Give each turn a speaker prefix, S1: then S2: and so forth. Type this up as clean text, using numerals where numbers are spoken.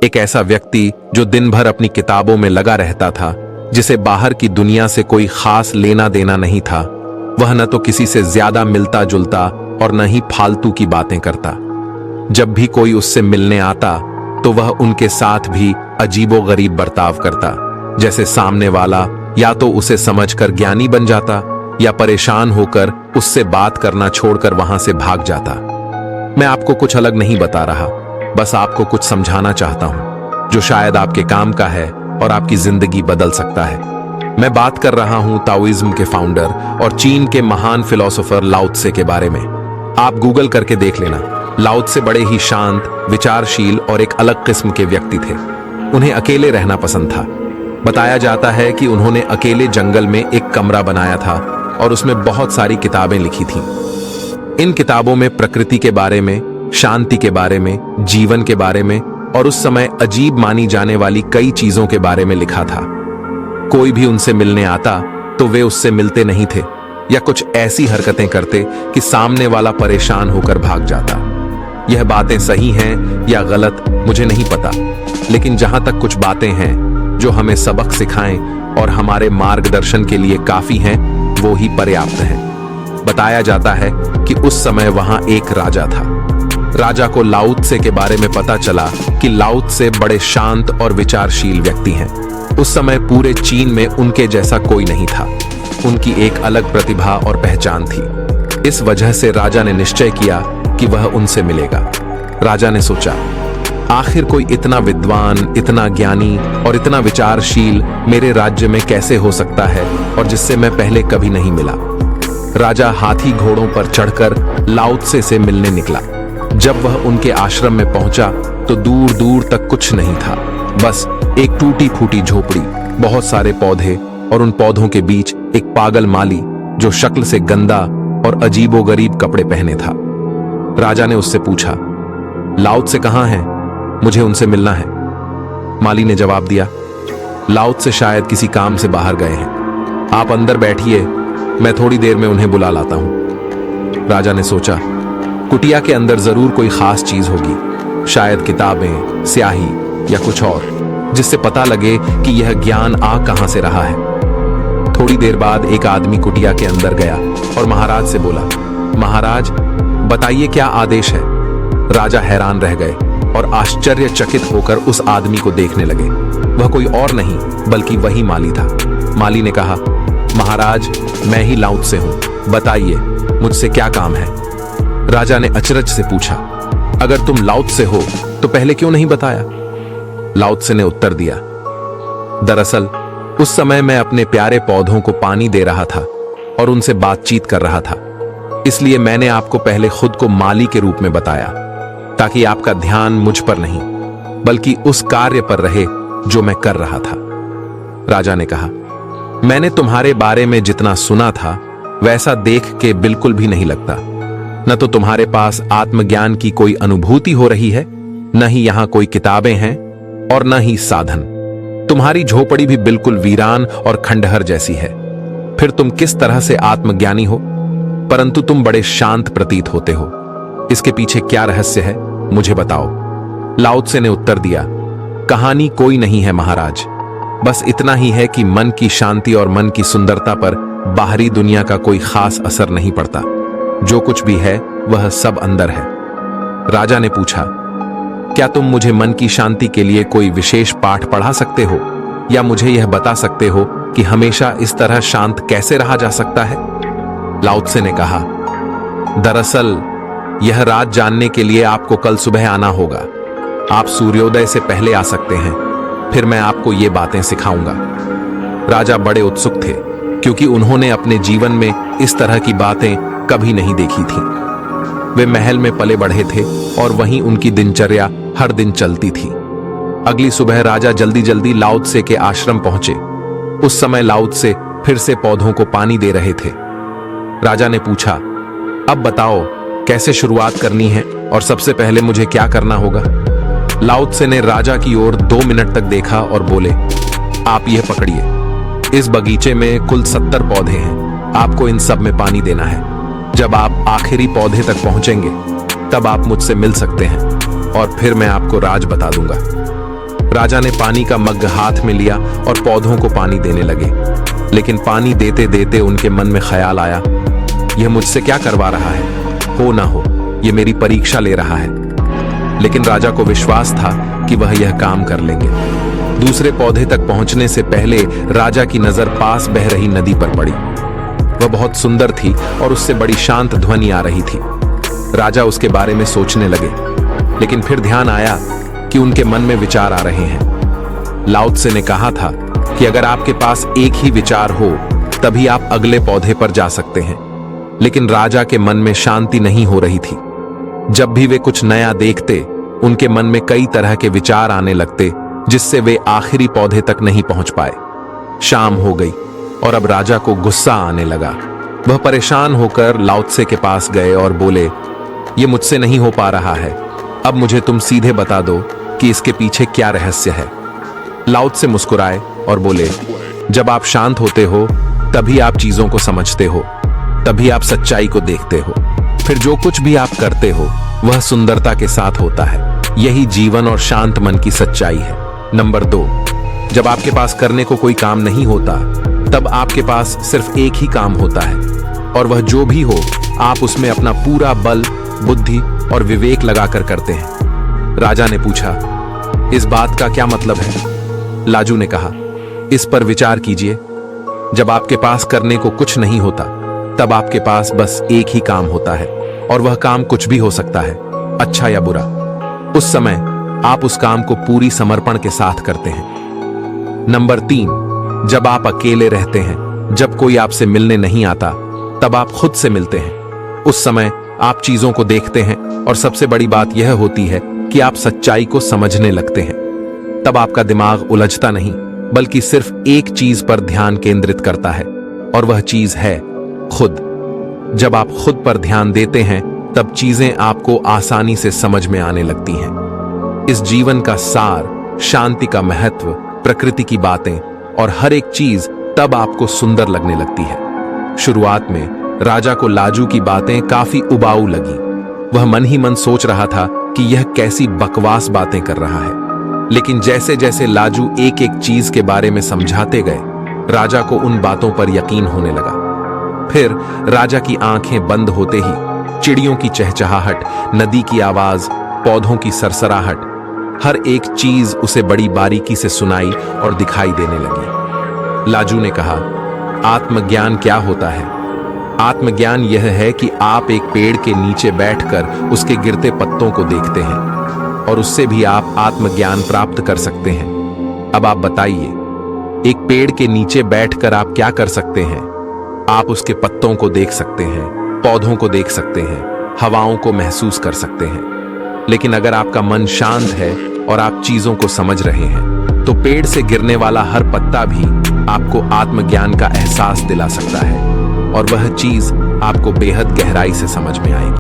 S1: एक ऐसा व्यक्ति जो दिन भर अपनी किताबों में लगा रहता था, जिसे बाहर की दुनिया से कोई खास लेना देना नहीं था। वह न तो किसी से ज्यादा मिलता जुलता और न ही फालतू की बातें करता। जब भी कोई उससे मिलने आता तो वह उनके साथ भी अजीबोगरीब बर्ताव करता, जैसे सामने वाला या तो उसे समझकर ज्ञानी बन जाता या परेशान होकर उससे बात करना छोड़कर वहां से भाग जाता। मैं आपको कुछ अलग नहीं बता रहा, बस आपको कुछ समझाना चाहता हूं जो शायद आपके काम का है और आपकी जिंदगी बदल सकता है। मैं बात कर रहा हूं ताओइज्म के फाउंडर और चीन के महान फिलोसोफर लाओ त्से के बारे में। आप गूगल करके देख लेना। लाओ त्से बड़े ही शांत, विचारशील और एक अलग किस्म के व्यक्ति थे। उन्हें अकेले रहना पसंद था। बताया जाता है कि उन्होंने अकेले जंगल में एक कमरा बनाया था और उसमें बहुत सारी किताबें लिखी थीं। इन किताबों में प्रकृति के बारे में, शांति के बारे में, जीवन के बारे में और उस समय अजीब मानी जाने वाली कई चीजों के बारे में लिखा था। कोई भी उनसे मिलने आता तो वे उससे मिलते नहीं थे या कुछ ऐसी हरकतें करते कि सामने वाला परेशान होकर भाग जाता। यह बातें सही हैं या गलत मुझे नहीं पता, लेकिन जहां तक कुछ बातें हैं जो हमें सबक सिखाएं और हमारे मार्गदर्शन के लिए काफी हैं, वो ही पर्याप्त हैं। बताया जाता है कि उस समय वहां एक राजा था। राजा को लाओ त्से के बारे में पता चला कि लाओ त्से बड़े शांत और विचारशील व्यक्ति हैं। उस समय पूरे चीन में उनके जैसा कोई नहीं था। उनकी एक अलग प्रतिभा और पहचान थी। इस वजह से राजा ने निश्चय किया कि वह उनसे मिलेगा। राजा ने सोचा, आखिर कोई इतना विद्वान, इतना ज्ञानी और इतना विचारशील मेरे राज्य में कैसे हो सकता है और जिससे मैं पहले कभी नहीं मिला। राजा हाथी घोड़ों पर चढ़कर लाओ त्से से मिलने निकला। जब वह उनके आश्रम में पहुंचा तो दूर दूर तक कुछ नहीं था, बस एक टूटी फूटी झोपड़ी, बहुत सारे पौधे और उन पौधों के बीच एक पागल माली जो शक्ल से गंदा और अजीबोगरीब कपड़े पहने था। राजा ने उससे पूछा, लाओ त्से कहां है? मुझे उनसे मिलना है। माली ने जवाब दिया, लाओ त्से शायद किसी काम से बाहर गए हैं। आप अंदर बैठिए, मैं थोड़ी देर में उन्हें बुला लाता हूं। राजा ने सोचा, कुटिया के अंदर जरूर कोई खास चीज होगी, शायद किताबें, स्याही या कुछ और, जिससे पता लगे कि यह ज्ञान आ कहां से रहा है। थोड़ी देर बाद एक आदमी कुटिया के अंदर गया और महाराज से बोला, महाराज बताइए क्या आदेश है? राजा हैरान रह गए और आश्चर्यचकित होकर उस आदमी को देखने लगे। वह कोई और नहीं बल्कि वही माली था। माली ने कहा, महाराज मैं ही लाओ त्से हूं, बताइए मुझसे क्या काम है? राजा ने अचरज से पूछा, अगर तुम लाओ त्से हो तो पहले क्यों नहीं बताया? लाओ त्से ने उत्तर दिया, दरअसल उस समय मैं अपने प्यारे पौधों को पानी दे रहा था और उनसे बातचीत कर रहा था, इसलिए मैंने आपको पहले खुद को माली के रूप में बताया, ताकि आपका ध्यान मुझ पर नहीं बल्कि उस कार्य पर रहे जो मैं कर रहा था। राजा ने कहा, मैंने तुम्हारे बारे में जितना सुना था वैसा देख के बिल्कुल भी नहीं लगता। न तो तुम्हारे पास आत्मज्ञान की कोई अनुभूति हो रही है, न ही यहां कोई किताबें हैं और न ही साधन। तुम्हारी झोपड़ी भी बिल्कुल वीरान और खंडहर जैसी है। फिर तुम किस तरह से आत्मज्ञानी हो? परंतु तुम बड़े शांत प्रतीत होते हो। इसके पीछे क्या रहस्य है, मुझे बताओ। लाओ त्से ने उत्तर दिया, कहानी कोई नहीं है महाराज, बस इतना ही है कि मन की शांति और मन की सुंदरता पर बाहरी दुनिया का कोई खास असर नहीं पड़ता। जो कुछ भी है वह सब अंदर है। राजा ने पूछा, क्या तुम मुझे मन की शांति के लिए कोई विशेष पाठ पढ़ा सकते हो या मुझे यह बता सकते हो कि हमेशा इस तरह शांत कैसे रहा जा सकता है? लाओ त्से ने कहा, दरअसल यह राज जानने के लिए आपको कल सुबह आना होगा। आप सूर्योदय से पहले आ सकते हैं, फिर मैं आपको ये बातें सिखाऊंगा। राजा बड़े उत्सुक थे क्योंकि उन्होंने अपने जीवन में इस तरह की बातें कभी नहीं देखी थीं। वे महल में पले बढ़े थे और वहीं उनकी दिनचर्या हर दिन चलती थी। अगली सुबह राजा जल्दी जल्दी लाओ त्से के आश्रम पहुंचे। उस समय लाओ त्से फिर से पौधों को पानी दे रहे थे। राजा ने पूछा, अब बताओ कैसे शुरुआत करनी है और सबसे पहले मुझे क्या करना होगा? लाओ त्से ने राजा की ओर 2 मिनट तक देखा और बोले, आप यह पकड़िए, इस बगीचे में कुल 70 पौधे हैं, आपको इन सब में पानी देना है। जब आप आखिरी पौधे तक पहुंचेंगे तब आप मुझसे मिल सकते हैं और फिर मैं आपको राज बता दूंगा। राजा ने पानी का मग हाथ में लिया और पौधों को पानी देने लगे। लेकिन पानी देते देते उनके मन में ख्याल आया, यह मुझसे क्या करवा रहा है? हो ना हो यह मेरी परीक्षा ले रहा है। लेकिन राजा को विश्वास था कि वह यह काम कर लेंगे। दूसरे पौधे तक पहुंचने से पहले राजा की नजर पास बह रही नदी पर पड़ी। वह बहुत सुंदर थी और उससे बड़ी शांत ध्वनि आ रही थी। राजा उसके बारे में सोचने लगे, लेकिन फिर ध्यान आया कि उनके मन में विचार आ रहे हैं। लाओ त्से ने कहा था कि अगर आपके पास एक ही विचार हो तभी आप अगले पौधे पर जा सकते हैं। लेकिन राजा के मन में शांति नहीं हो रही थी। जब भी वे कुछ नया देखते, उनके मन में कई तरह के विचार आने लगते, जिससे वे आखिरी पौधे तक नहीं पहुंच पाए। शाम हो गई और अब राजा को गुस्सा आने लगा। वह परेशान होकर लाओ त्से के पास गए और बोले, ये मुझसे नहीं हो पा रहा है, अब मुझे तुम सीधे बता दो कि इसके पीछे क्या रहस्य है। लाओ त्से मुस्कुराए और बोले, जब आप शांत होते हो तभी आप चीजों को समझते हो, तभी आप सच्चाई को देखते हो। फिर जो कुछ भी आप करते हो वह सुंदरता के साथ होता है। यही जीवन और शांत मन की सच्चाई है। नंबर 2, जब आपके पास करने को कोई काम नहीं होता तब आपके पास सिर्फ एक ही काम होता है, और वह जो भी हो आप उसमें अपना पूरा बल, बुद्धि और विवेक लगाकर करते हैं। राजा ने पूछा, इस बात का क्या मतलब है? लाजू ने कहा, इस पर विचार कीजिए। जब आपके पास करने को कुछ नहीं होता तब आपके पास बस एक ही काम होता है, और वह काम कुछ भी हो सकता है, अच्छा या बुरा। उस समय आप उस काम को पूरी समर्पण के साथ करते हैं। नंबर 3, जब आप अकेले रहते हैं, जब कोई आपसे मिलने नहीं आता, तब आप खुद से मिलते हैं। उस समय आप चीजों को देखते हैं, और सबसे बड़ी बात यह होती है कि आप सच्चाई को समझने लगते हैं। तब आपका दिमाग उलझता नहीं, बल्कि सिर्फ एक चीज पर ध्यान केंद्रित करता है, और वह चीज है खुद। जब आप खुद पर ध्यान देते हैं तब चीजें आपको आसानी से समझ में आने लगती हैं। इस जीवन का सार, शांति का महत्व, प्रकृति की बातें और हर एक चीज तब आपको सुंदर लगने लगती है। शुरुआत में राजा को लाजू की बातें काफी उबाऊ लगी। वह मन ही मन सोच रहा था कि यह कैसी बकवास बातें कर रहा है। लेकिन जैसे जैसे लाजू एक एक चीज के बारे में समझाते गए, राजा को उन बातों पर यकीन होने लगा। फिर राजा की आंखें बंद होते ही चिड़ियों की चहचहाहट, नदी की आवाज, पौधों की सरसराहट, हर एक चीज उसे बड़ी बारीकी से सुनाई और दिखाई देने लगी। लाजू ने कहा, आत्मज्ञान क्या होता है? आत्मज्ञान यह है कि आप एक पेड़ के नीचे बैठकर उसके गिरते पत्तों को देखते हैं, और उससे भी आप आत्मज्ञान प्राप्त कर सकते हैं। अब आप बताइए, एक पेड़ के नीचे बैठकर आप क्या कर सकते हैं? आप उसके पत्तों को देख सकते हैं, पौधों को देख सकते हैं, हवाओं को महसूस कर सकते हैं। लेकिन अगर आपका मन शांत है और आप चीजों को समझ रहे हैं, तो पेड़ से गिरने वाला हर पत्ता भी आपको आत्मज्ञान का एहसास दिला सकता है, और वह चीज आपको बेहद गहराई से समझ में आएगी।